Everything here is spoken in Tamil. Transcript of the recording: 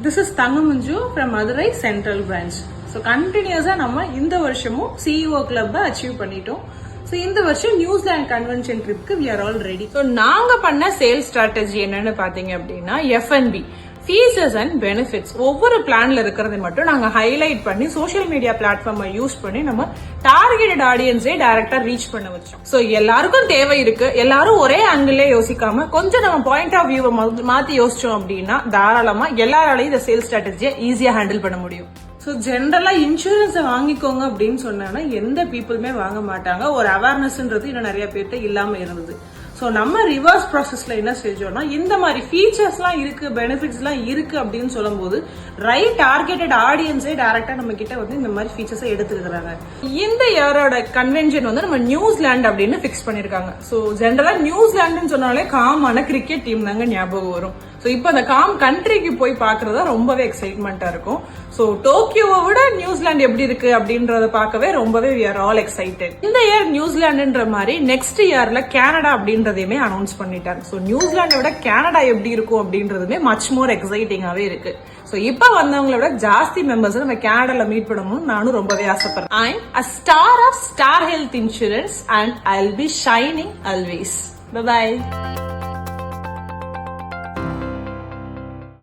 This is Thangamanju from Madurai central branch. So கண்டினியூஸா நம்ம இந்த வருஷமும் சிஇஓ கிளப்பை அச்சீவ் பண்ணிட்டோம். ஸோ இந்த வருஷம் நியூசிலாந்து கன்வென்ஷன் ட்ரிப்க்கு we are all ready. So நாங்க பண்ண சேல்ஸ் ஸ்ட்ராட்டஜி என்னன்னு பாத்தீங்க அப்படின்னா F&B ஃபீச்சர்ஸ் அண்ட் பெனிஃபிட்ஸ் ஒவ்வொரு பிளான்ல இருக்கிறத மட்டும் நாங்க ஹைலைட் பண்ணி சோஷியல் மீடியா பிளாட்ஃபார்மை யூஸ் பண்ணி நம்ம டார்கெட்டட் ஆடியன்ஸே டைரக்டா ரீச் பண்ண வச்சோம். சோ எல்லாருக்கும் தேவை இருக்கு, எல்லாரும் ஒரே ஆங்கிள் யோசிக்காம கொஞ்சம் நம்ம பாயிண்ட் ஆஃப் வியூவை மாத்தி யோசிச்சோம் அப்படின்னா தாராளமா எல்லாராலையும் இந்த சேல்ஸ் ஸ்ட்ராட்டஜியை ஈஸியா ஹேண்டில் பண்ண முடியும். ஸோ ஜென்ரலா இன்சூரன்ஸை வாங்கிக்கோங்க அப்படின்னு சொன்னா எந்த பீப்புளுமே வாங்க மாட்டாங்க. ஒரு அவேர்னஸ்ன்றது இன்னும் நிறைய பேர்ட்ட இல்லாம இருந்தது. ஸோ நம்ம ரிவர்ஸ் ப்ராசஸ்ல என்ன செஞ்சோம்னா இந்த மாதிரி ஃபீச்சர்ஸ்லாம் இருக்கு, பெனிஃபிட்ஸ்லாம் இருக்கு அப்படின்னு சொல்லும் போது ரைட் டார்கெட்டட் ஆடியன்ஸே டைரக்டா நம்ம கிட்ட வந்து இந்த மாதிரி ஃபீச்சர்ஸை எடுத்துக்கிறாங்க. இந்த இயரோட கன்வென்ஷன் வந்து நம்ம நியூசிலாந்து அப்படின்னு பிக்ஸ் பண்ணிருக்காங்க. ஸோ ஜென்ரலா நியூசிலாந்துன்னு சொன்னாலே காமான கிரிக்கெட் டீம் தாங்க ஞாபகம் வரும். ஸோ இப்போ அந்த காம் கண்ட்ரிக்கு போய் பாக்குறதா ரொம்பவே எக்ஸைட்மெண்டா இருக்கும். ஸோ டோக்கியோவை விட நியூசிலாந்து எப்படி இருக்கு அப்படின்றத பார்க்கவே ரொம்பவே we are all excited. இந்த இயர் நியூசிலாந்துன்ற மாதிரி நெக்ஸ்ட் இயர்ல கனடா அப்படின்றதையுமே அனௌன்ஸ் பண்ணிட்டாங்க. ஸோ நியூசிலாண்டை விட கனடா எப்படி இருக்கும் அப்படின்றதுமே மச் மோர் எக்ஸைட்டிங்காவே இருக்கு. ஸோ இப்ப வந்தவங்களை விட ஜாஸ்தி மெம்பர்ஸ் நம்ம கனடால மீட் பண்ணணும்னு நானும் ரொம்பவே ஆசைப்படுறேன். I am a star of Star Health Insurance and I'll be shining always. Bye bye.